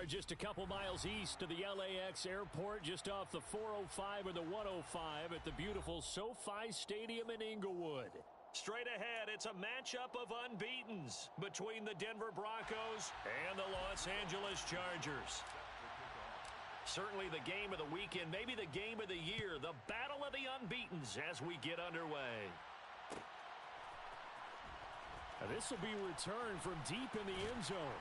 are just a couple miles east of the LAX airport, just off the 405 or the 105 at the beautiful SoFi Stadium in Inglewood. Straight ahead, it's a matchup of unbeatens between the Denver Broncos and the Los Angeles Chargers. Certainly the game of the weekend, maybe the game of the year, the battle of the unbeatens as we get underway. This will be returned from deep in the end zone.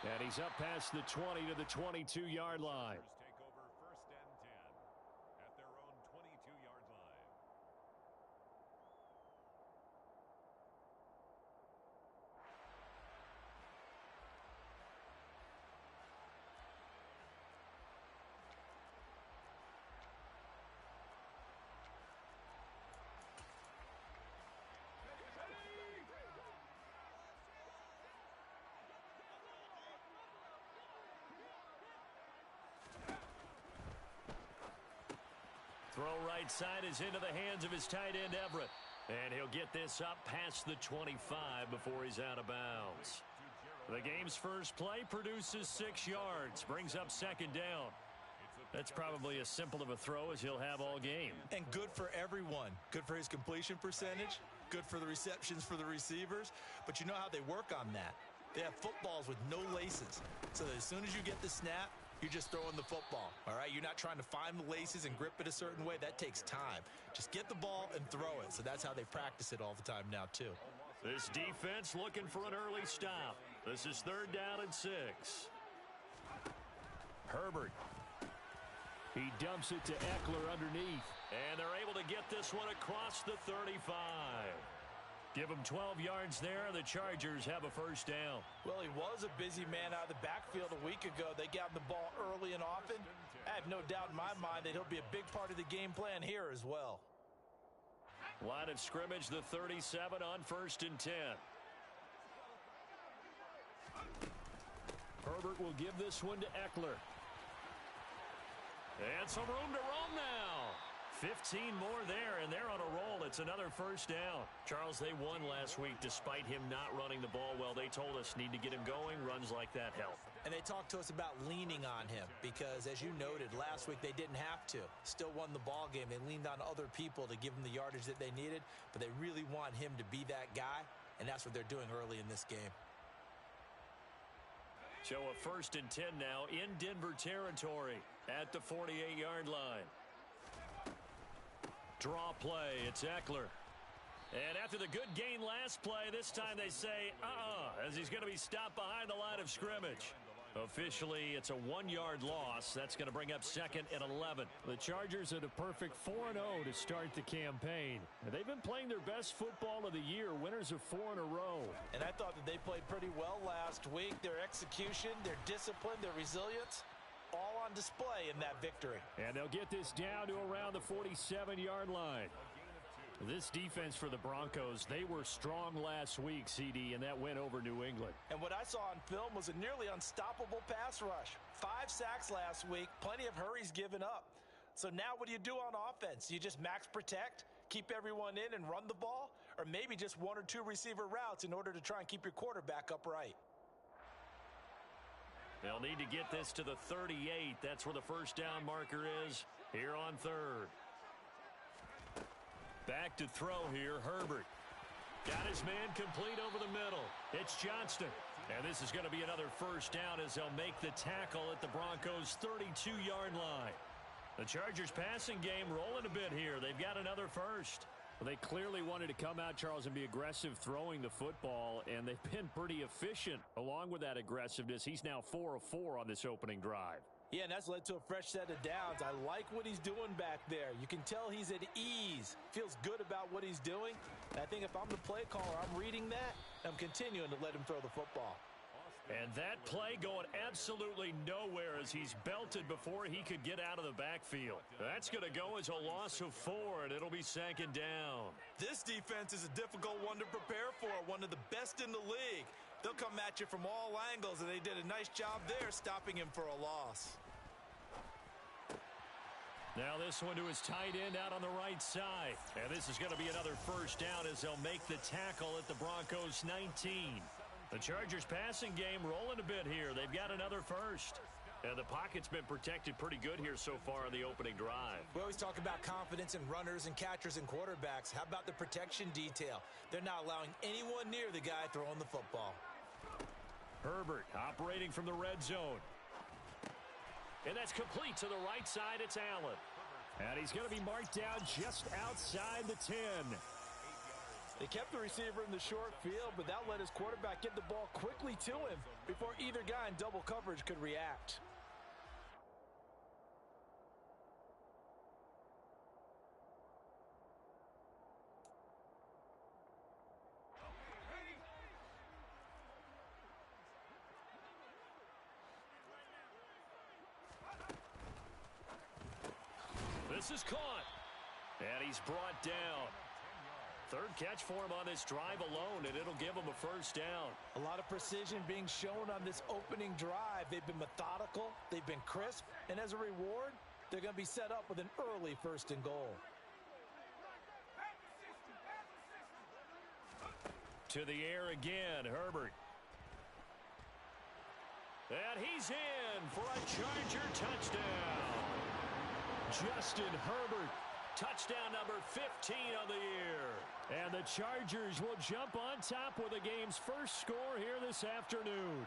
And he's up past the 20 to the 22-yard line. Take over 1st and 10 at their own 22-yard line. Throw right side is into the hands of his tight end, Everett. And he'll get this up past the 25 before he's out of bounds. The game's first play produces 6 yards, brings up 2nd down. That's probably as simple of a throw as he'll have all game. And good for everyone. Good for his completion percentage. Good for the receptions for the receivers. But you know how they work on that. They have footballs with no laces. So that as soon as you get the snap, you're just throwing the football, all right? You're not trying to find the laces and grip it a certain way. That takes time. Just get the ball and throw it. So that's how they practice it all the time now, too. This defense looking for an early stop. This is 3rd down and 6. Herbert. He dumps it to Eckler underneath. And they're able to get this one across the 35. Give him 12 yards there. The Chargers have a 1st down. Well, he was a busy man out of the backfield a week ago. They got him the ball early and often. I have no doubt in my mind that he'll be a big part of the game plan here as well. Line of scrimmage, the 37 on 1st and 10. Herbert will give this one to Eckler. And some room to roam now. 15 more there, and they're on a roll. It's another 1st down. Charles, they won last week despite him not running the ball well. They told us need to get him going. Runs like that help. And they talked to us about leaning on him because, as you noted, last week they didn't have to. Still won the ball game. They leaned on other people to give them the yardage that they needed, but they really want him to be that guy, and that's what they're doing early in this game. So a 1st and 10 now in Denver territory at the 48-yard line. Draw play, it's Eckler. And after the good gain last play, this time they say, as he's going to be stopped behind the line of scrimmage. Officially, it's a 1-yard loss. That's going to bring up 2nd and 11. The Chargers at a perfect 4-0 to start the campaign. They've been playing their best football of the year, winners of 4 in a row. And I thought that they played pretty well last week. Their execution, their discipline, their resilience, all on display in that victory. And they'll get this down to around the 47-yard line. This defense for the Broncos, they were strong last week, CD, and that went over New England. And what I saw on film was a nearly unstoppable pass rush. 5 sacks last week, plenty of hurries given up. So now what do you do on offense? You just max protect, keep everyone in and run the ball, or maybe just 1 or 2 receiver routes in order to try and keep your quarterback upright. They'll need to get this to the 38. That's where the 1st down marker is here on 3rd. Back to throw here, Herbert. Got his man complete over the middle. It's Johnston. And this is going to be another 1st down as they'll make the tackle at the Broncos' 32-yard line. The Chargers passing game rolling a bit here. They've got another 1st. Well, they clearly wanted to come out, Charles, and be aggressive throwing the football, and they've been pretty efficient along with that aggressiveness. He's now 4 of 4 on this opening drive. Yeah, and that's led to a fresh set of downs. I like what he's doing back there. You can tell he's at ease. Feels good about what he's doing. And I think if I'm the play caller, I'm reading that, and I'm continuing to let him throw the football. And that play going absolutely nowhere as he's belted before he could get out of the backfield. That's going to go as a loss of 4, and it'll be 2nd down. This defense is a difficult one to prepare for, one of the best in the league. They'll come at you from all angles, and they did a nice job there stopping him for a loss. Now this one to his tight end out on the right side. And this is going to be another 1st down as they'll make the tackle at the Broncos' 19. The Chargers passing game rolling a bit here. They've got another 1st. And the pocket's been protected pretty good here so far on the opening drive. We always talk about confidence in runners and catchers and quarterbacks. How about the protection detail? They're not allowing anyone near the guy throwing the football. Herbert operating from the red zone. And that's complete to the right side. It's Allen. And he's going to be marked down just outside the 10. They kept the receiver in the short field, but that let his quarterback get the ball quickly to him before either guy in double coverage could react. This is caught. And he's brought down. Third catch for him on this drive alone, and it'll give him a first down. A lot of precision being shown on this opening drive. They've been methodical, they've been crisp, and as a reward, they're going to be set up with an early first and goal. To the air again, Herbert. And he's in for a Charger touchdown. Justin Herbert, touchdown number 15 on the year. And the Chargers will jump on top with the game's first score here this afternoon.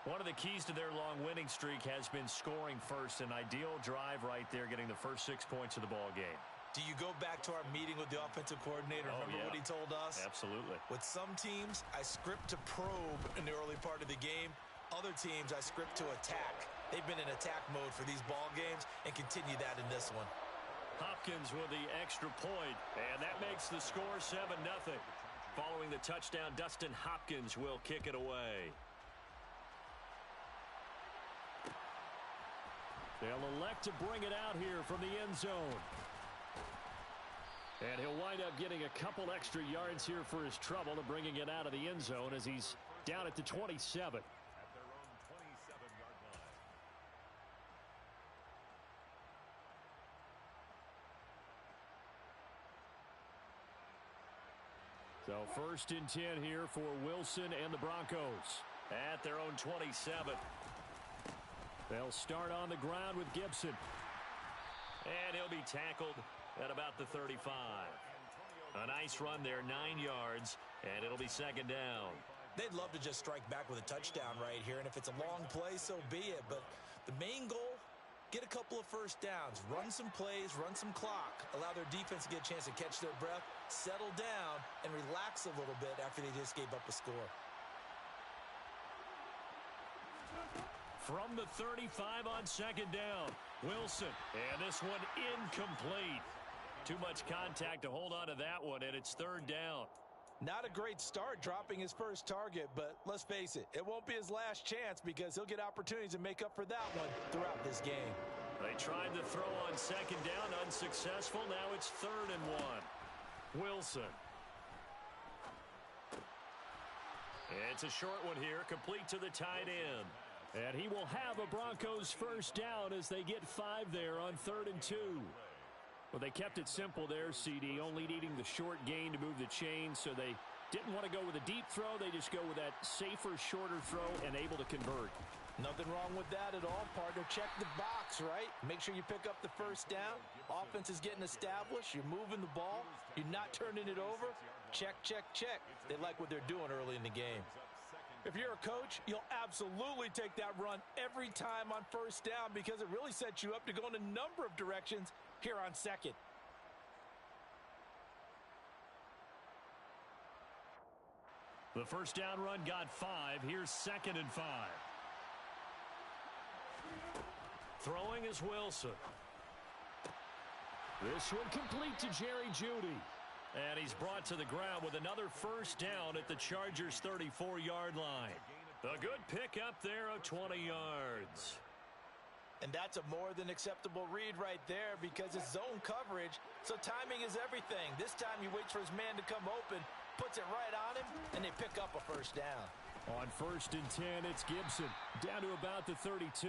One of the keys to their long winning streak has been scoring first. An ideal drive right there, getting the first 6 points of the ball game. Do you go back to our meeting with the offensive coordinator? Remember what he told us? Absolutely. With some teams, I script to probe in the early part of the game. Other teams, I script to attack. They've been in attack mode for these ball games and continue that in this one. Hopkins with the extra point, and that makes the score 7-0. Following the touchdown, Dustin Hopkins will kick it away. They'll elect to bring it out here from the end zone. And he'll wind up getting a couple extra yards here for his trouble and bringing it out of the end zone as he's down at the 27. So first and 10 here for Wilson and the Broncos at their own 27. They'll start on the ground with Gibson. And he'll be tackled at about the 35. A nice run there, 9 yards, and it'll be second down. They'd love to just strike back with a touchdown right here, and if it's a long play, so be it. But the main goal, get a couple of first downs, run some plays, run some clock, allow their defense to get a chance to catch their breath, settle down, and relax a little bit after they just gave up a score. From the 35 on second down, Wilson, and this one incomplete. Too much contact to hold on to that one, and it's third down. Not a great start dropping his first target, but let's face it, it won't be his last chance because he'll get opportunities to make up for that one throughout this game. They tried to throw on second down, unsuccessful. Now it's third and 1. Wilson. It's a short one here, complete to the tight end. And he will have a Broncos first down as they get 5 there on third and 2. Well, they kept it simple there, CD, only needing the short gain to move the chain, so they didn't want to go with a deep throw. They just go with that safer, shorter throw and able to convert. Nothing wrong with that at all, partner. Check the box, right? Make sure you pick up the first down. Offense is getting established. You're moving the ball. You're not turning it over. Check, check, check. They like what they're doing early in the game. If you're a coach, you'll absolutely take that run every time on first down because it really sets you up to go in a number of directions here on second. The first down run got 5. Here's second and 5. Throwing is Wilson. This one complete to Jerry Jeudy. And he's brought to the ground with another first down at the Chargers' 34-yard line. A good pickup there of 20 yards. And that's a more than acceptable read right there because it's zone coverage, so timing is everything. This time he waits for his man to come open, puts it right on him, and they pick up a first down. On first and 10, it's Gibson, down to about the 32.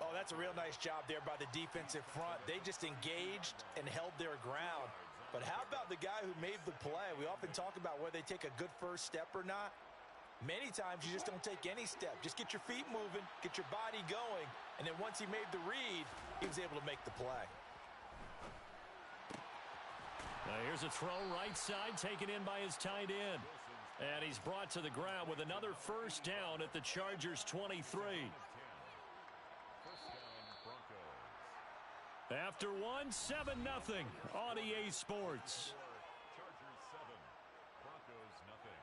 Oh, that's a real nice job there by the defensive front. They just engaged and held their ground. But how about the guy who made the play? We often talk about whether they take a good first step or not. Many times you just don't take any step. Just get your feet moving, get your body going, and then once he made the read, he was able to make the play. Now here's a throw right side taken in by his tight end. And he's brought to the ground with another first down at the Chargers 23. After one, 7-0 on EA Sports. Chargers 7, Broncos nothing.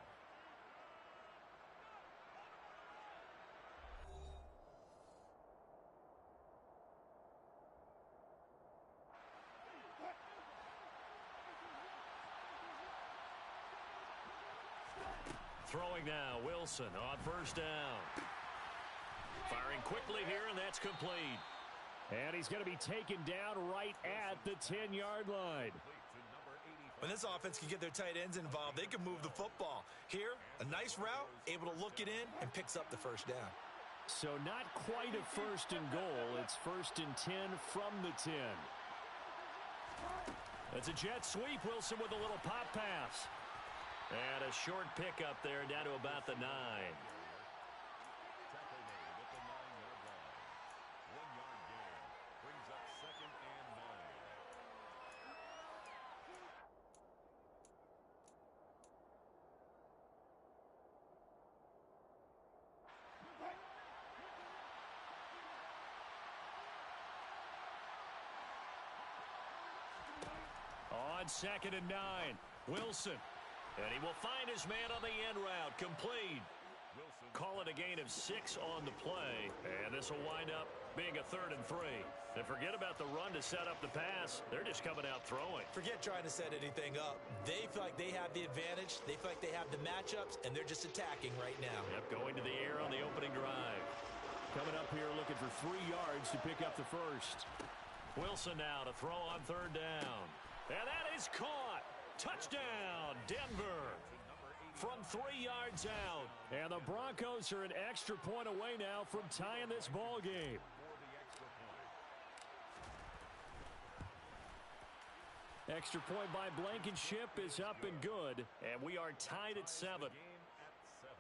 Throwing now, Wilson on first down. Firing quickly here, and that's complete. And he's going to be taken down right at the 10-yard line. When this offense can get their tight ends involved, they can move the football. Here, a nice route, able to look it in, and picks up the first down. So not quite a first and goal. It's first and 10 from the 10. It's a jet sweep. Wilson with a little pop pass. And a short pickup there down to about the 9. Tackle made at the 9-yard line. 1-yard gain brings up 2nd and 9. On 2nd and 9, Wilson. And he will find his man on the end route. Complete. Wilson. Call it a gain of 6 on the play. And this will wind up being a 3rd and 3. And forget about the run to set up the pass. They're just coming out throwing. Forget trying to set anything up. They feel like they have the advantage. They feel like they have the matchups, and they're just attacking right now. Yep, going to the air on the opening drive. Coming up here looking for 3 yards to pick up the first. Wilson now to throw on 3rd down. And that is caught. Touchdown, Denver. From 3 yards out. And the Broncos are an extra point away now from tying this ball game. Extra point by Blankenship is up and good. And we are tied at 7. Game at 7.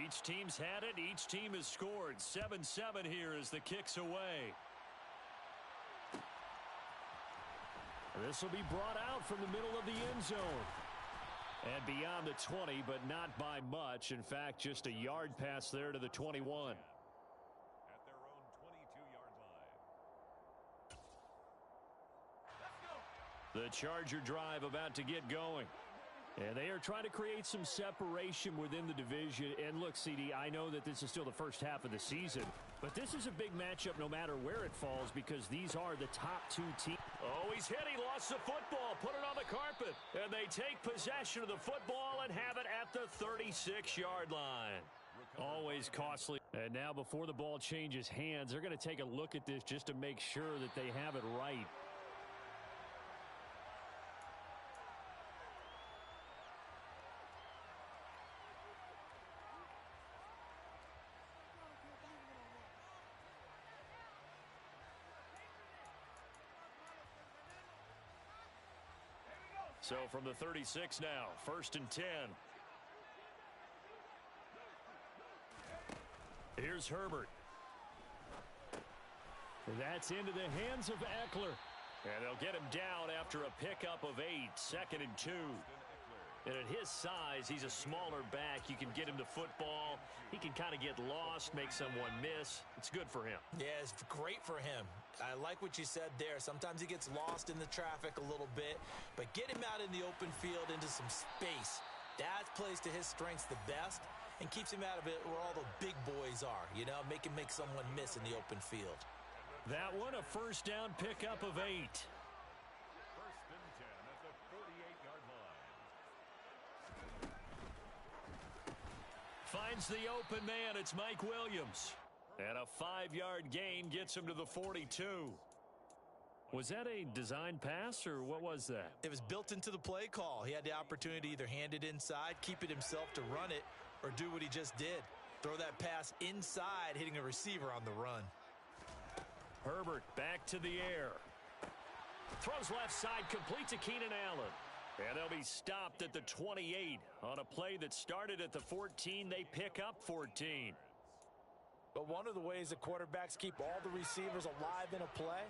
Each team's had it. Each team has scored. 7-7 here as the kick's away. This will be brought out from the middle of the end zone. And beyond the 20, but not by much. In fact, just a yard pass there to the 21. At their own 22-yard line. The Charger drive about to get going. And they are trying to create some separation within the division. And look, CD, I know that this is still the first half of the season, but this is a big matchup no matter where it falls because these are the top 2 teams. Oh, he's hit. He lost the football. Put it on the carpet. And they take possession of the football and have it at the 36-yard line. Always costly. And now before the ball changes hands, they're going to take a look at this just to make sure that they have it right. So from the 36 now, 1st and 10. Here's Herbert. That's into the hands of Eckler. And they'll get him down after a pickup of 8, 2nd and 2. And at his size, he's a smaller back. You can get him the football. He can kind of get lost, make someone miss. It's good for him. Yeah, it's great for him. I like what you said there. Sometimes he gets lost in the traffic a little bit, but get him out in the open field into some space. That plays to his strengths the best and keeps him out of it where all the big boys are, you know, make someone miss in the open field. That one, a first down pickup of 8. 1st and 10 at the 48-yard line. Finds the open man. It's Mike Williams. And a 5-yard gain gets him to the 42. Was that a design pass, or what was that? It was built into the play call. He had the opportunity to either hand it inside, keep it himself to run it, or do what he just did. Throw that pass inside, hitting a receiver on the run. Herbert back to the air. Throws left side, complete to Keenan Allen. And they'll be stopped at the 28 on a play that started at the 14. They pick up 14. But one of the ways the quarterbacks keep all the receivers alive in a play,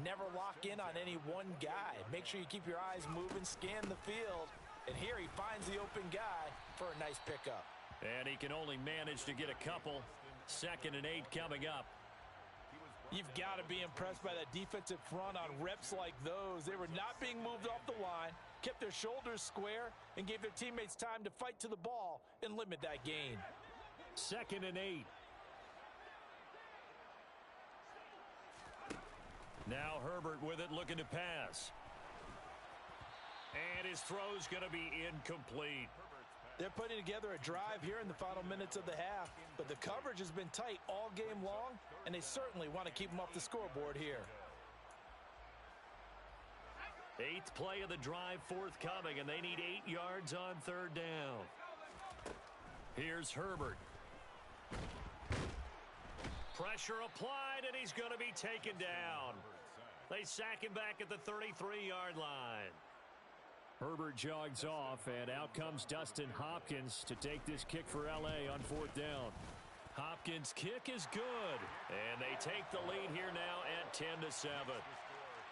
never lock in on any one guy. Make sure you keep your eyes moving, scan the field. And here he finds the open guy for a nice pickup. And he can only manage to get a couple. 2nd and 8 coming up. You've got to be impressed by that defensive front on reps like those. They were not being moved off the line, kept their shoulders square, and gave their teammates time to fight to the ball and limit that gain. 2nd and 8. Now Herbert with it, looking to pass. And his throw's going to be incomplete. They're putting together a drive here in the final minutes of the half, but the coverage has been tight all game long, and they certainly want to keep them off the scoreboard here. 8th play of the drive forthcoming, and they need 8 yards on 3rd down. Here's Herbert. Pressure applied, and he's going to be taken down. They sack him back at the 33-yard line. Herbert jogs off, and out comes Dustin Hopkins to take this kick for L.A. on 4th down. Hopkins' kick is good, and they take the lead here now at 10-7.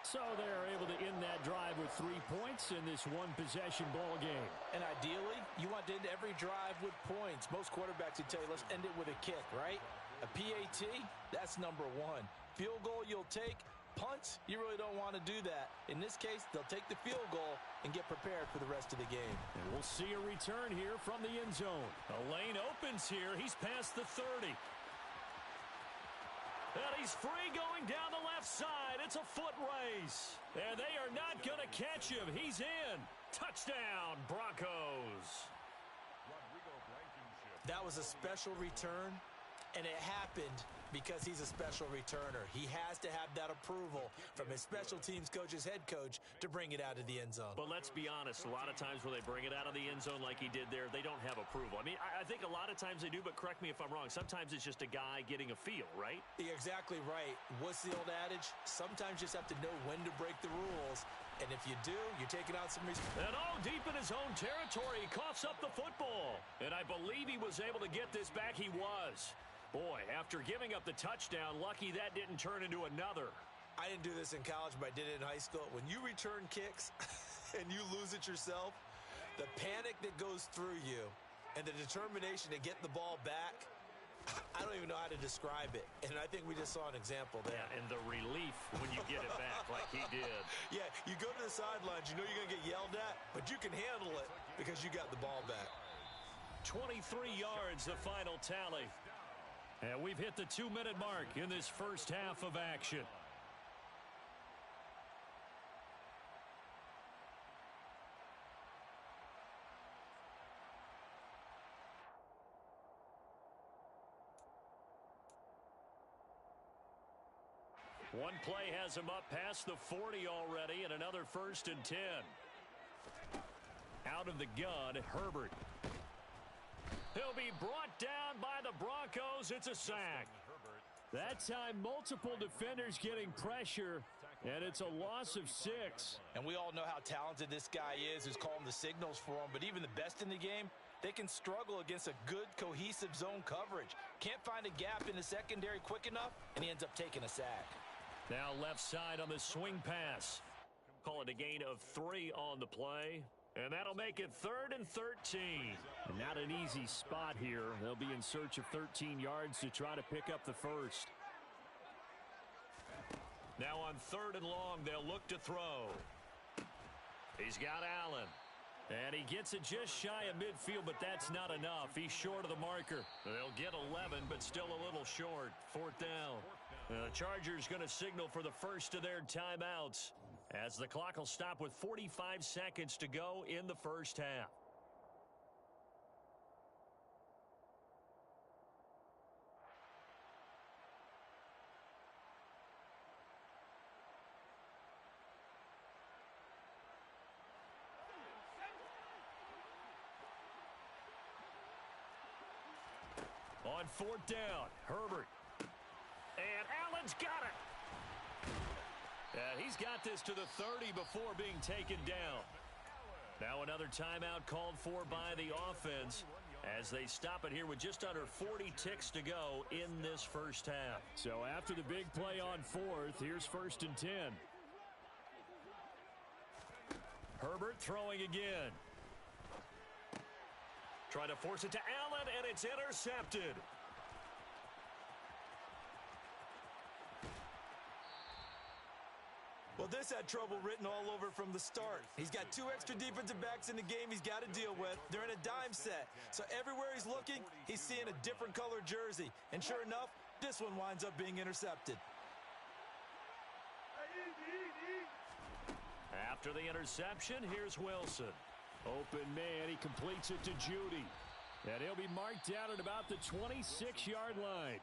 So they're able to end that drive with 3 points in this one-possession ball game. And ideally, you want to end every drive with points. Most quarterbacks would tell you, let's end it with a kick, right? A PAT, that's number 1. Field goal you'll take. Punts, you really don't want to do that. In this case, they'll take the field goal and get prepared for the rest of the game. And we'll see a return here from the end zone. A lane opens here. He's past the 30. And he's free going down the left side. It's a foot race. And they are not going to catch him. He's in. Touchdown, Broncos. That was a special return, and it happened because he's a special returner. He has to have that approval from his special teams coach's head coach to bring it out of the end zone. But let's be honest, a lot of times when they bring it out of the end zone like he did there, they don't have approval. I mean, I think a lot of times they do, but correct me if I'm wrong. Sometimes it's just a guy getting a feel, right? You're exactly right. What's the old adage? Sometimes you just have to know when to break the rules. And if you do, you're taking out some... And deep in his own territory, he coughs up the football. And I believe he was able to get this back. He was. Boy, after giving up the touchdown, lucky that didn't turn into another. I didn't do this in college, but I did it in high school. When you return kicks and you lose it yourself, the panic that goes through you and the determination to get the ball back, I don't even know how to describe it. And I think we just saw an example there. Yeah, and the relief when you get it back like he did. Yeah, you go to the sidelines, you know you're going to get yelled at, but you can handle it because you got the ball back. 23 yards, the final tally. And we've hit the 2-minute mark in this first half of action. One play has him up past the 40 already, and another 1st and 10. Out of the gun, Herbert. He'll be brought down by the Broncos. It's a sack. That time, multiple defenders getting pressure, and it's a loss of 6. And we all know how talented this guy is who's calling the signals for him, but even the best in the game, they can struggle against a good, cohesive zone coverage. Can't find a gap in the secondary quick enough, and he ends up taking a sack. Now left side on the swing pass. Call it a gain of 3 on the play. And that'll make it 3rd and 13. And not an easy spot here. They'll be in search of 13 yards to try to pick up the first. Now on 3rd and long, they'll look to throw. He's got Allen. And he gets it just shy of midfield, but that's not enough. He's short of the marker. They'll get 11, but still a little short. 4th down. The Chargers going to signal for the first of their timeouts, as the clock will stop with 45 seconds to go in the first half. On fourth down, Herbert. And Allen's got it. He's got this to the 30 before being taken down. Now another timeout called for by the offense as they stop it here with just under 40 ticks to go in this first half. So after the big play on fourth, here's 1st and 10. Herbert throwing again. Trying to force it to Allen, and it's intercepted. Well, this had trouble written all over from the start. He's got 2 extra defensive backs in the game he's got to deal with. They're in a dime set. So everywhere he's looking, he's seeing a different colored jersey. And sure enough, this one winds up being intercepted. After the interception, here's Wilson. Open man, he completes it to Judy. And he'll be marked down at about the 26-yard line.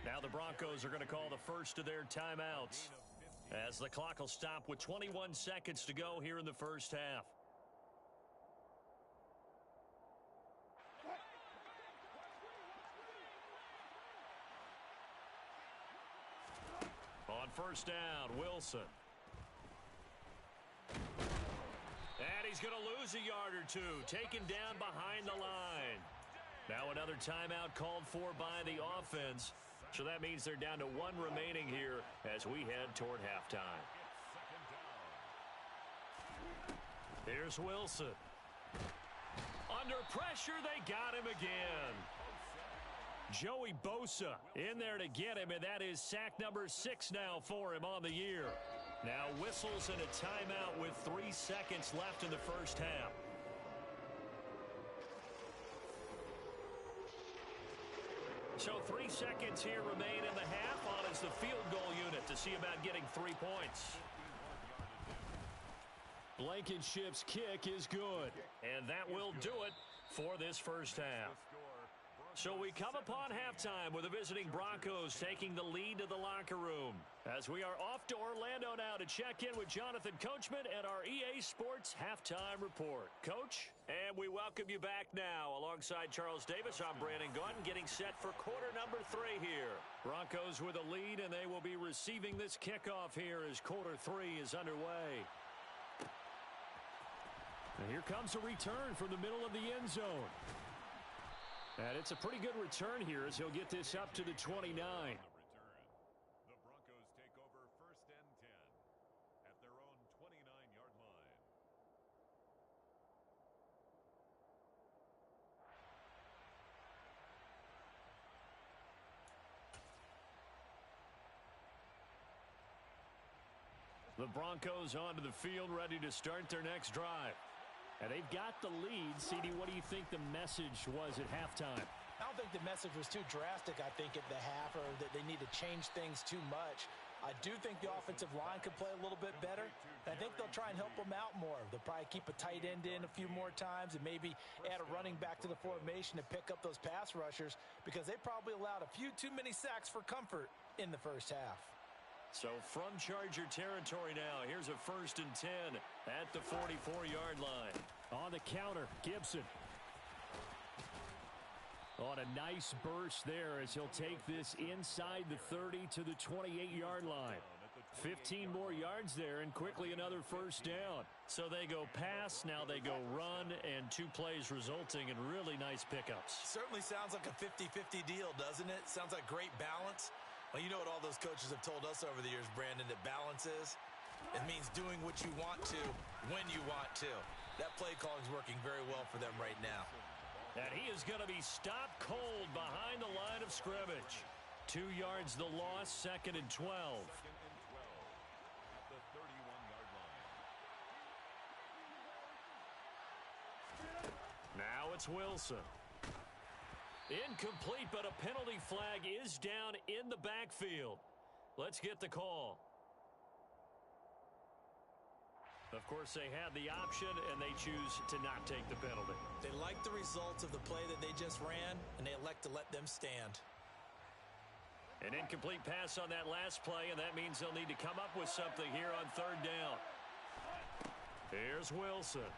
Now the Broncos are going to call the first of their timeouts, as the clock will stop with 21 seconds to go here in the first half. On first down, Wilson. And he's going to lose a yard or two, taken down behind the line. Now another timeout called for by the offense. So that means they're down to 1 remaining here as we head toward halftime. Here's Wilson. Under pressure, they got him again. Joey Bosa in there to get him, and that is sack number 6 now for him on the year. Now whistles and a timeout with 3 seconds left in the first half. So 3 seconds here remain in the half on as the field goal unit to see about getting 3 points. Blankenship's kick is good. And that will do it for this first half. So we come upon halftime with the visiting Broncos taking the lead to the locker room, as we are off to Orlando now to check in with Jonathan Coachman and our EA Sports Halftime Report. Coach, and we welcome you back now. Alongside Charles Davis, I'm Brandon Gunn, getting set for quarter number 3 here. Broncos with a lead, and they will be receiving this kickoff here as quarter 3 is underway. And here comes a return from the middle of the end zone. And it's a pretty good return here as he'll get this up to the 29. The Broncos take over 1st and 10 at their own 29-yard line. The Broncos onto the field, ready to start their next drive. And they've got the lead. CD, what do you think the message was at halftime? I don't think the message was too drastic, I think, at the half, or that they need to change things too much. I do think the offensive line could play a little bit better. I think they'll try and help them out more. They'll probably keep a tight end in a few more times and maybe add a running back to the formation to pick up those pass rushers, because they probably allowed a few too many sacks for comfort in the first half. So from Charger territory now, here's a 1st and 10 at the 44-yard line. On the counter, Gibson. On a nice burst there as he'll take this inside the 30 to the 28-yard line. 15 more yards there and quickly another first down. So they go pass, now they go run, and 2 plays resulting in really nice pickups. Certainly sounds like a 50-50 deal, doesn't it? Sounds like great balance. Well, you know what all those coaches have told us over the years, Brandon, that balance is? It means doing what you want to when you want to. That play calling is working very well for them right now. And he is going to be stopped cold behind the line of scrimmage. 2 yards the loss, 2nd and 12. At the 31-yard line. Now it's Wilson. Incomplete, but a penalty flag is down in the backfield. Let's get the call. Of course, they had the option, and they choose to not take the penalty. They like the results of the play that they just ran, and they elect to let them stand. An incomplete pass on that last play, and that means they'll need to come up with something here on 3rd down. Here's Wilson.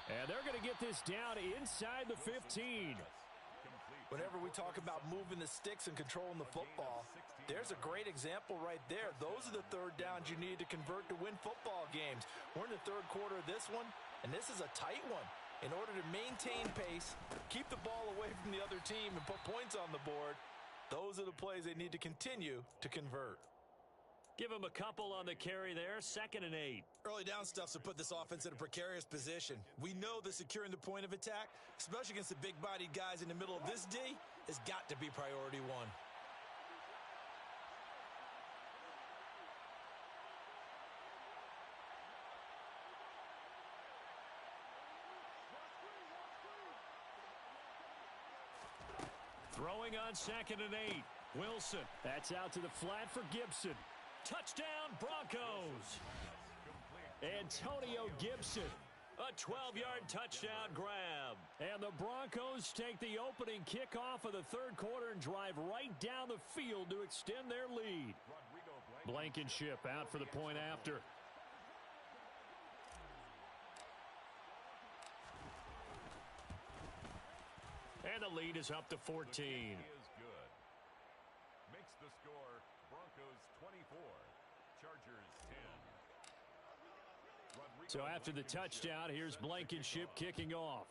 And they're going to get this down inside the 15. Whenever we talk about moving the sticks and controlling the football, there's a great example right there. Those are the third downs you need to convert to win football games. We're in the third quarter of this one, and this is a tight one. In order to maintain pace, keep the ball away from the other team, and put points on the board, those are the plays they need to continue to convert. Give him a couple on the carry there, 2nd and 8. Early down stuffs will put this offense in a precarious position. We know that securing the point of attack, especially against the big-bodied guys in the middle of this D, has got to be priority one. Throwing on 2nd and 8. Wilson. That's out to the flat for Gibson. Touchdown, Broncos. Antonio Gibson. A 12-yard touchdown grab. And the Broncos take the opening kickoff of the third quarter and drive right down the field to extend their lead. Blankenship out for the point after. And the lead is up to 14. Is good. Makes the score Broncos 24, Chargers 10. So after the touchdown, here's Blankenship kicking off.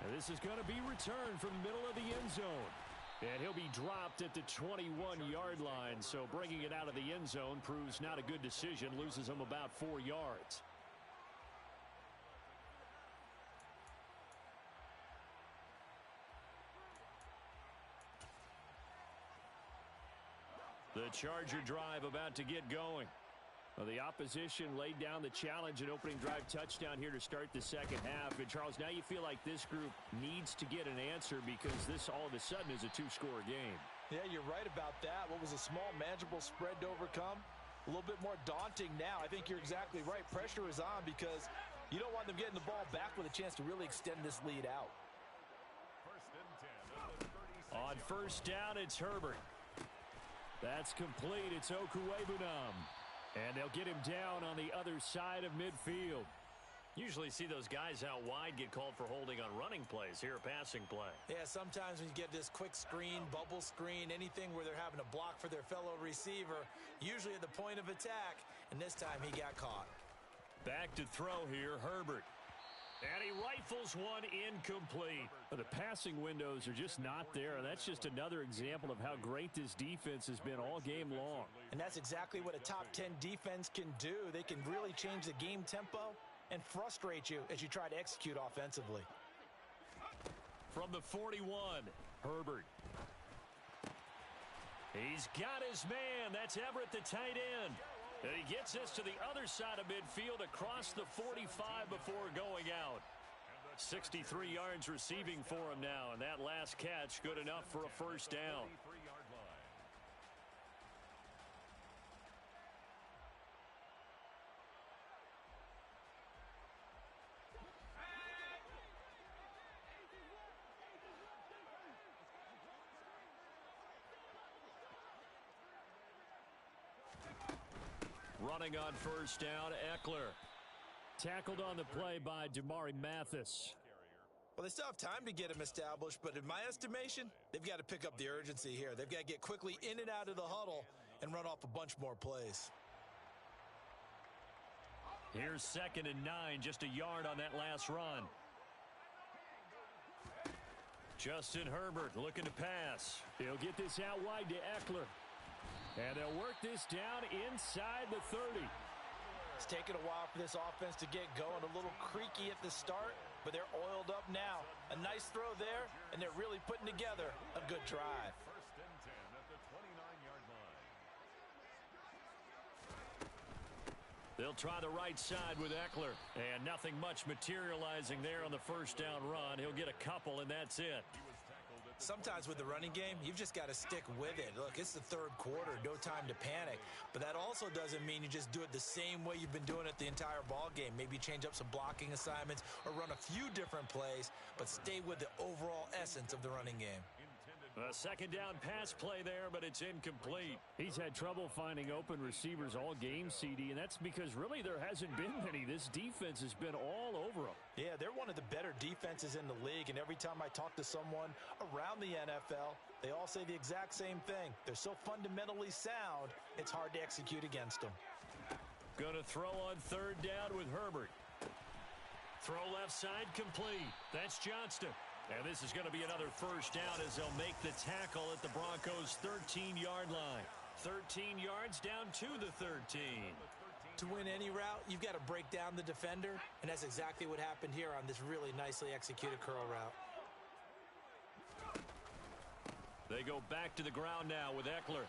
And this is going to be returned from the middle of the end zone. And he'll be dropped at the 21-yard line. So bringing it out of the end zone proves not a good decision. Loses him about 4 yards. The Charger drive about to get going. Well, the opposition laid down the challenge and opening drive touchdown here to start the second half. And, Charles, now you feel like this group needs to get an answer because this all of a sudden is a two-score game. Yeah, you're right about that. What was a small, manageable spread to overcome? A little bit more daunting now. I think you're exactly right. Pressure is on because you don't want them getting the ball back with a chance to really extend this lead out. 1st and 10. On 1st down, it's Herbert. That's complete. It's Okuwebunam. And they'll get him down on the other side of midfield. Usually see those guys out wide get called for holding on running plays. Here, a passing play. Yeah, sometimes when you get this quick screen, bubble screen, anything where they're having to block for their fellow receiver, usually at the point of attack, and this time he got caught. Back to throw here, Herbert. And he rifles one incomplete. The passing windows are just not there. And that's just another example of how great this defense has been all game long. And that's exactly what a top 10 defense can do. They can really change the game tempo and frustrate you as you try to execute offensively. From the 41, Herbert. He's got his man. That's Everett, the tight end. And he gets us to the other side of midfield across the 45 before going out. 63 yards receiving for him now, and that last catch good enough for a 1st down. Running on 1st down, Eckler. Tackled on the play by Damari Mathis. Well, they still have time to get him established, but in my estimation, they've got to pick up the urgency here. They've got to get quickly in and out of the huddle and run off a bunch more plays. Here's 2nd and 9, just a yard on that last run. Justin Herbert looking to pass. He'll get this out wide to Eckler. And they'll work this down inside the 30. It's taken a while for this offense to get going. A little creaky at the start, but they're oiled up now. A nice throw there, and they're really putting together a good drive. 1st and 10 at the 29-yard line. They'll try the right side with Eckler. And nothing much materializing there on the 1st down run. He'll get a couple, and that's it. Sometimes with the running game, you've just got to stick with it. Look, it's the third quarter, no time to panic. But that also doesn't mean you just do it the same way you've been doing it the entire ball game. Maybe change up some blocking assignments or run a few different plays, but stay with the overall essence of the running game. Intended A second down pass play there, but it's incomplete. He's had trouble finding open receivers all game, CD, and that's because really there hasn't been many. This defense has been all over them. Yeah, they're one of the better defenses in the league, and every time I talk to someone around the NFL, they all say the exact same thing. They're so fundamentally sound, it's hard to execute against them. Going to throw on third down with Herbert. Throw left side complete. That's Johnston. And this is going to be another first down as they'll make the tackle at the Broncos' 13-yard line. 13 yards down to the 13. To win any route, you've got to break down the defender, and that's exactly what happened here on this really nicely executed curl route. They go back to the ground now with Eckler.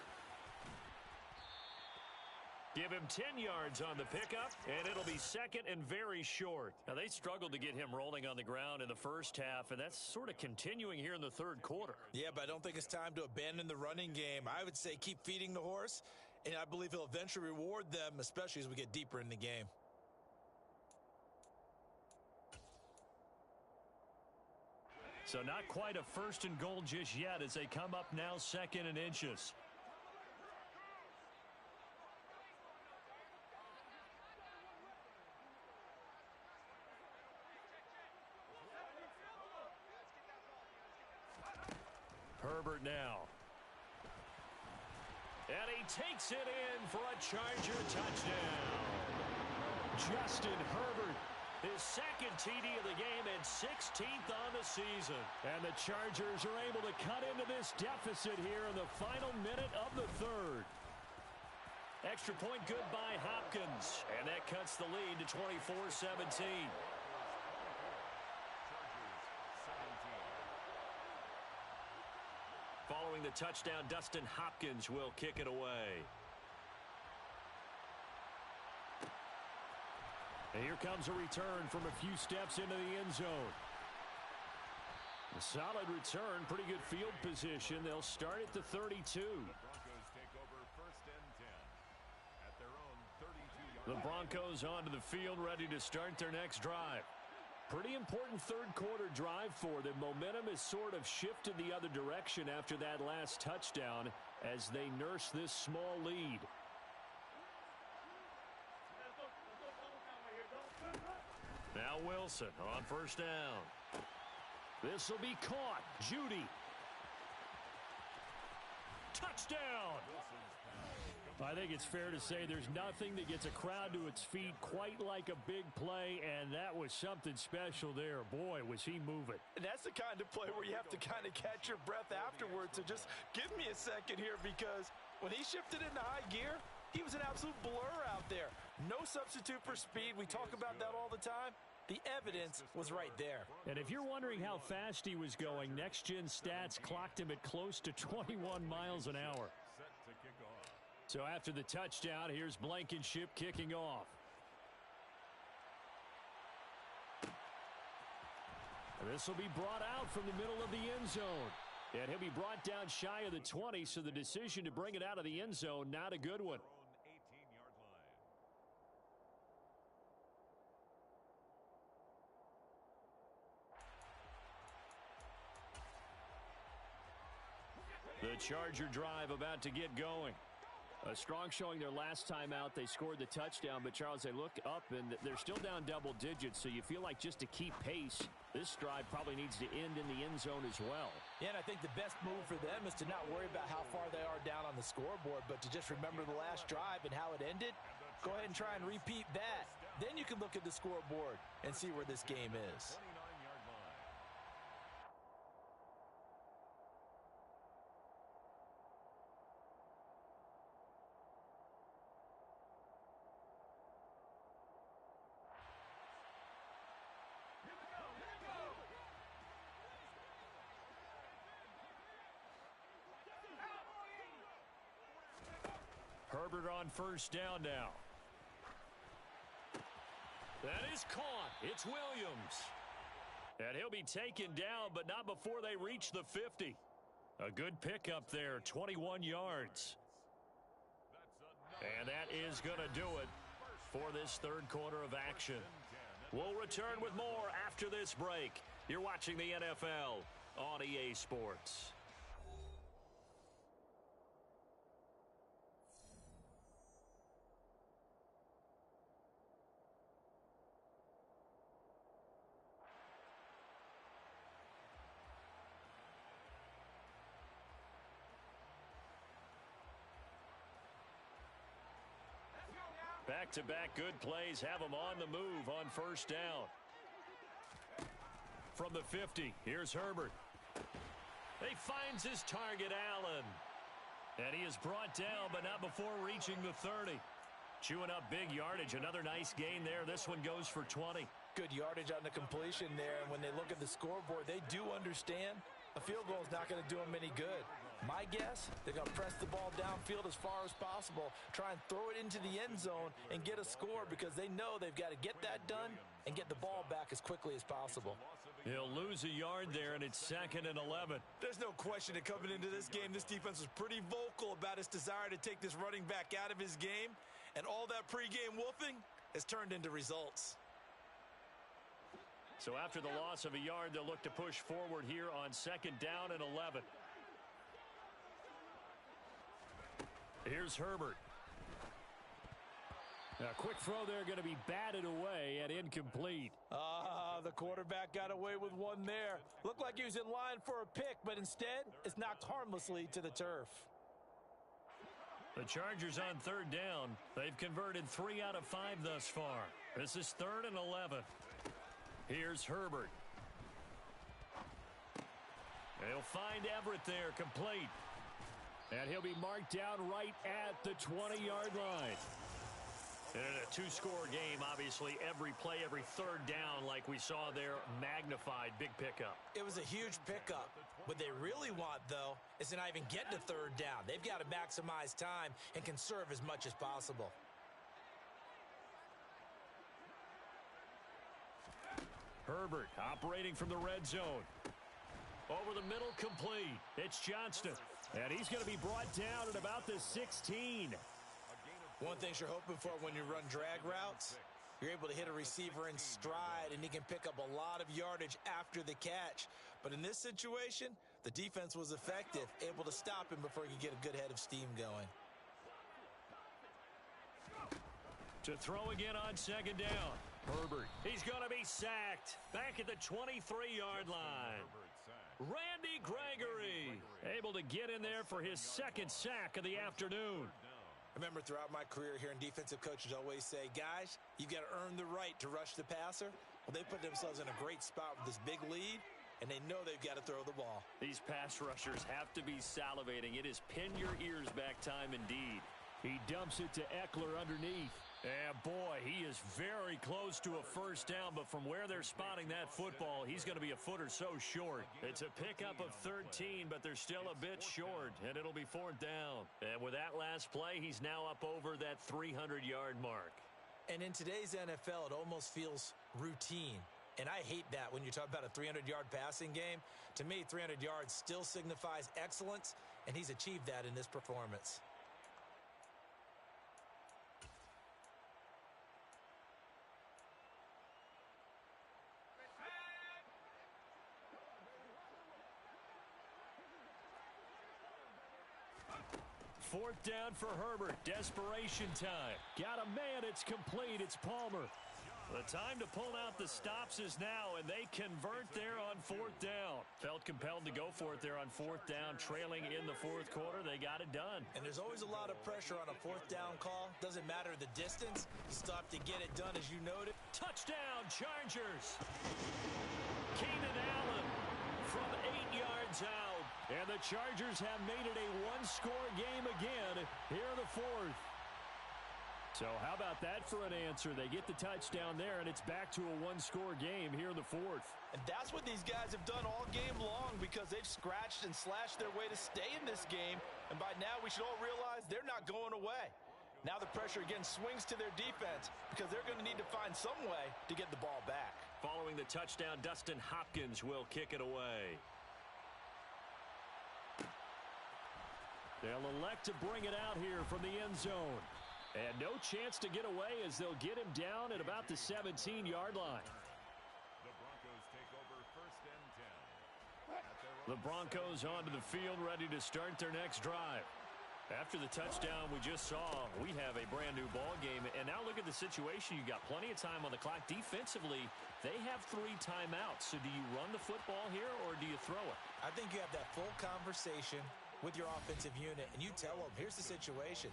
Give him 10 yards on the pickup, and it'll be second and very short. Now, they struggled to get him rolling on the ground in the first half, and that's sort of continuing here in the third quarter. Yeah, but I don't think it's time to abandon the running game. I would say keep feeding the horse, and I believe he'll eventually reward them, especially as we get deeper in the game. So not quite a first and goal just yet as they come up now second and inches. Herbert now. And he takes it in for a Charger touchdown. Justin Herbert, his second TD of the game and 16th on the season. And the Chargers are able to cut into this deficit here in the final minute of the third. Extra point good by Hopkins. And that cuts the lead to 24-17. Following the touchdown, Dustin Hopkins will kick it away. And here comes a return from a few steps into the end zone. A solid return, pretty good field position. They'll start at the 32. Broncos take over first and 10 at their own 32-yard line. The Broncos onto the field, ready to start their next drive. Pretty important third quarter drive for them. Momentum has sort of shifted the other direction after that last touchdown as they nurse this small lead. Now Wilson on first down. This will be caught. Judy. Touchdown. I think it's fair to say there's nothing that gets a crowd to its feet quite like a big play, and that was something special there. Boy, was he moving. And that's the kind of play where you have to kind of catch your breath afterwards. So just give me a second here, because when he shifted into high gear, he was an absolute blur out there. No substitute for speed. We talk about that all the time. The evidence was right there. And if you're wondering how fast he was going, Next Gen Stats clocked him at close to 21 miles an hour. Set to kick off. So after the touchdown, here's Blankenship kicking off. This will be brought out from the middle of the end zone. And he'll be brought down shy of the 20, so the decision to bring it out of the end zone, not a good one. Own 18-yard line. The Charger drive about to get going. A strong showing their last time out. They scored the touchdown, but Charles, they look up and they're still down double digits, so you feel like just to keep pace, this drive probably needs to end in the end zone as well. Yeah, and I think the best move for them is to not worry about how far they are down on the scoreboard, but to just remember the last drive and how it ended. Go ahead and try and repeat that. Then you can look at the scoreboard and see where this game is. 29-yard line. Herbert on first down now. That is caught. It's Williams. And he'll be taken down, but not before they reach the 50. A good pickup there, 21 yards. And that is going to do it for this third quarter of action. We'll return with more after this break. You're watching the NFL on EA Sports. back-to-back good plays have them on the move on first down. From the 50, here's Herbert. He finds his target, Allen. And he is brought down, but not before reaching the 30. Chewing up big yardage. Another nice gain there. This one goes for 20. Good yardage on the completion there, and when they look at the scoreboard, they do understand a field goal is not going to do them any good. My guess, they're going to press the ball downfield as far as possible, try and throw it into the end zone and get a score because they know they've got to get that done and get the ball back as quickly as possible. He'll lose a yard there, and it's 2nd and 11. There's no question that coming into this game, this defense was pretty vocal about its desire to take this running back out of his game, and all that pregame wolfing has turned into results. So after the loss of a yard, they'll look to push forward here on 2nd down and 11. Here's Herbert. A quick throw there going to be batted away and incomplete. The quarterback got away with one there. Looked like he was in line for a pick, but instead, it's knocked harmlessly to the turf. The Chargers on 3rd down. They've converted 3 out of 5 thus far. This is 3rd and 11. Here's Herbert. He'll find Everett there, complete. And he'll be marked down right at the 20-yard line. And in a two-score game, obviously, every play, every 3rd down, like we saw there, magnified. Big pickup. It was a huge pickup. What they really want, though, is to not even get to 3rd down. They've got to maximize time and conserve as much as possible. Herbert operating from the red zone. Over the middle, complete. It's Johnston. And he's going to be brought down at about the 16. One thing you're hoping for when you run drag routes, you're able to hit a receiver in stride, and he can pick up a lot of yardage after the catch. But in this situation, the defense was effective, able to stop him before he could get a good head of steam going. To throw again on 2nd down. Herbert. He's going to be sacked. Back at the 23-yard line. Randy Gregory able to get in there for his 2nd sack of the afternoon. I remember throughout my career hearing defensive coaches always say, guys, you've got to earn the right to rush the passer. Well, they put themselves in a great spot with this big lead, and they know they've got to throw the ball. These pass rushers have to be salivating. It is pin your ears back time indeed. He dumps it to Eckler underneath. And boy, he is very close to a 1st down, but from where they're spotting that football, he's going to be a foot or so short. It's a pickup of 13, but they're still a bit short, and it'll be 4th down. And with that last play, he's now up over that 300-yard mark. And in today's NFL, it almost feels routine. And I hate that when you talk about a 300-yard passing game. To me, 300 yards still signifies excellence, and he's achieved that in this performance. Fourth down for Herbert. Desperation time. Got a man. It's complete. It's Palmer. The time to pull out the stops is now, and they convert there on 4th down. Felt compelled to go for it there on 4th down, trailing in the 4th quarter. They got it done. And there's always a lot of pressure on a 4th down call. Doesn't matter the distance. You stop to get it done, as you noted. Touchdown, Chargers. Keenan Allen from 8 yards out. And the Chargers have made it a one-score game again here in the 4th. So how about that for an answer? They get the touchdown there, and it's back to a one-score game here in the 4th. And that's what these guys have done all game long, because they've scratched and slashed their way to stay in this game. And by now, we should all realize they're not going away. Now the pressure again swings to their defense, because they're going to need to find some way to get the ball back. Following the touchdown, Dustin Hopkins will kick it away. They'll elect to bring it out here from the end zone. And no chance to get away, as they'll get him down at about the 17-yard line. The Broncos take over 1st and 10. The Broncos onto the field, ready to start their next drive. After the touchdown we just saw, we have a brand new ball game. And now look at the situation. You got plenty of time on the clock. Defensively, they have 3 timeouts. So do you run the football here, or do you throw it? I think you have that full conversation with your offensive unit and you tell them, here's the situation.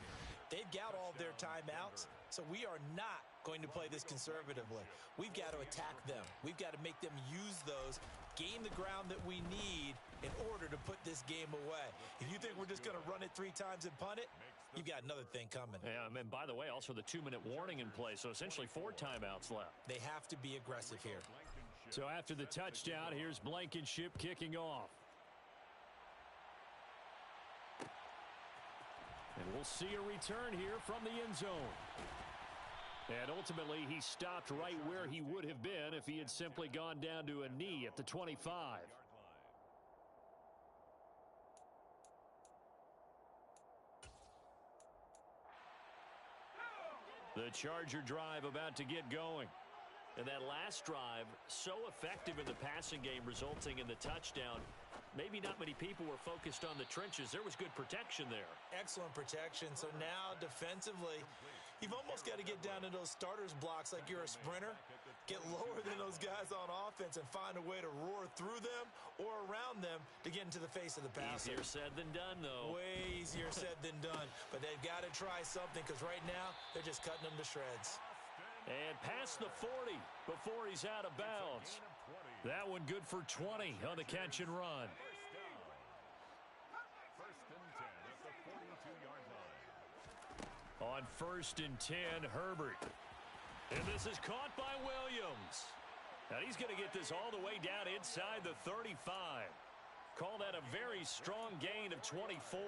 They've got all of their timeouts, so we are not going to play this conservatively. We've got to attack them. We've got to make them use those, gain the ground that we need in order to put this game away. If you think we're just going to run it 3 times and punt it, you've got another thing coming. Yeah, and by the way, also the 2-minute warning in play, so essentially 4 timeouts left. They have to be aggressive here. So after the touchdown, here's Blankenship kicking off. And we'll see a return here from the end zone. And ultimately, he stopped right where he would have been if he had simply gone down to a knee at the 25. The Charger drive about to get going. And that last drive, so effective in the passing game, resulting in the touchdown. Maybe not many people were focused on the trenches. There was good protection there. Excellent protection. So now, defensively, you've almost got to get down to those starters blocks like you're a sprinter. Get lower than those guys on offense and find a way to roar through them or around them to get into the face of the passer. Easier said than done, though. Way easier said than done. But they've got to try something because right now, they're just cutting them to shreds. And past the 40 before he's out of bounds. That one good for 20 on the catch and run. On 1st and 10, Herbert. And this is caught by Williams. And he's going to get this all the way down inside the 35. Call that a very strong gain of 24.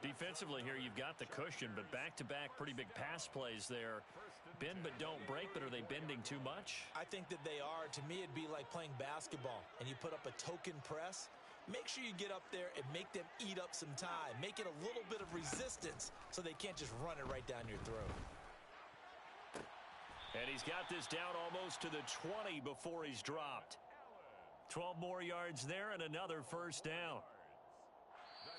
Defensively here, you've got the cushion, but back-to-back pretty big pass plays there. Bend but don't break, but are they bending too much? I think that they are. To me, it'd be like playing basketball, and you put up a token press. Make sure you get up there and make them eat up some time. Make it a little bit of resistance so they can't just run it right down your throat. And he's got this down almost to the 20 before he's dropped. 12 more yards there and another first down.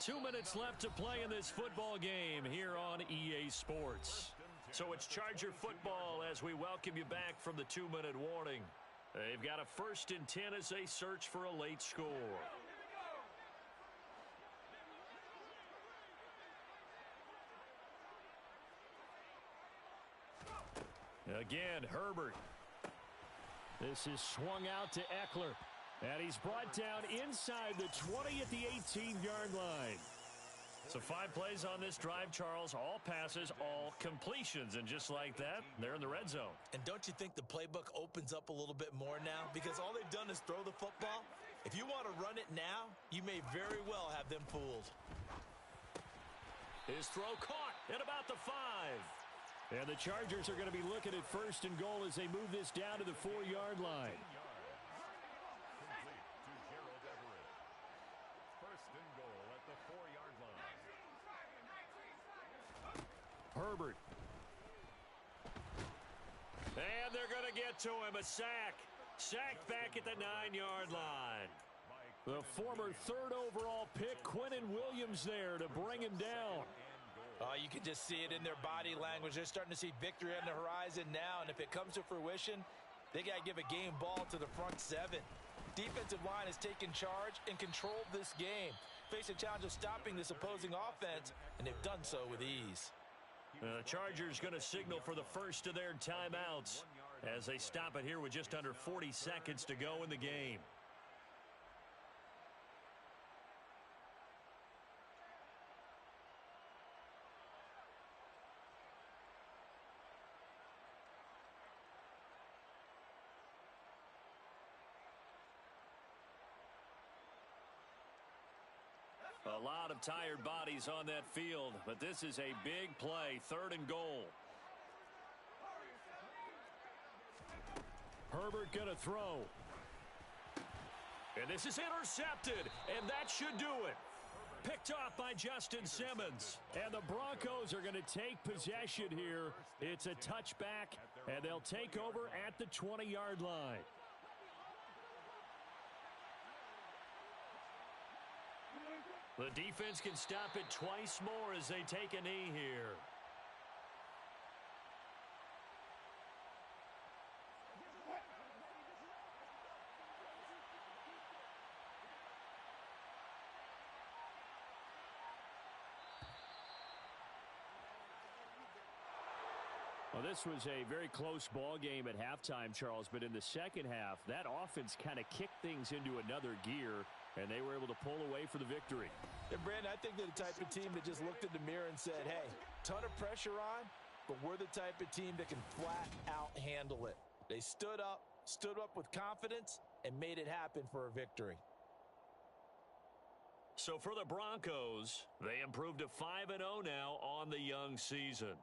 2 minutes left to play in this football game here on EA Sports. So it's Charger football as we welcome you back from the 2-minute warning. They've got a 1st and 10 as they search for a late score. Again, Herbert. This is swung out to Eckler. And he's brought down inside the 20 at the 18-yard line. So 5 plays on this drive, Charles. All passes, all completions. And just like that, they're in the red zone. And don't you think the playbook opens up a little bit more now? Because all they've done is throw the football. If you want to run it now, you may very well have them fooled. His throw caught at about the 5. And the Chargers are going to be looking at 1st and goal as they move this down to the 4-yard line. Herbert. And they're going to get to him. A sack. Sacked back at the 9-yard line. The former 3rd overall pick, Quinnen Williams, there to bring him down. You can just see it in their body language. They're starting to see victory on the horizon now. And if it comes to fruition, they got to give a game ball to the front 7. Defensive line has taken charge and controlled this game. Face a challenge of stopping this opposing offense, and they've done so with ease. The Chargers going to signal for the first of their timeouts as they stop it here with just under 40 seconds to go in the game. A lot of tired bodies on that field, but this is a big play, 3rd and goal. Herbert going to throw. And this is intercepted, and that should do it. Picked off by Justin Simmons. And the Broncos are going to take possession here. It's a touchback, and they'll take over at the 20-yard line. The defense can stop it twice more as they take a knee here. Well, this was a very close ball game at halftime, Charles, but in the second half, that offense kind of kicked things into another gear, and they were able to pull away for the victory. And, Brandon, I think they're the type of team that just looked in the mirror and said, hey, ton of pressure on, but we're the type of team that can flat out handle it. They stood up with confidence, and made it happen for a victory. So for the Broncos, they improved to 5-0 now on the young season.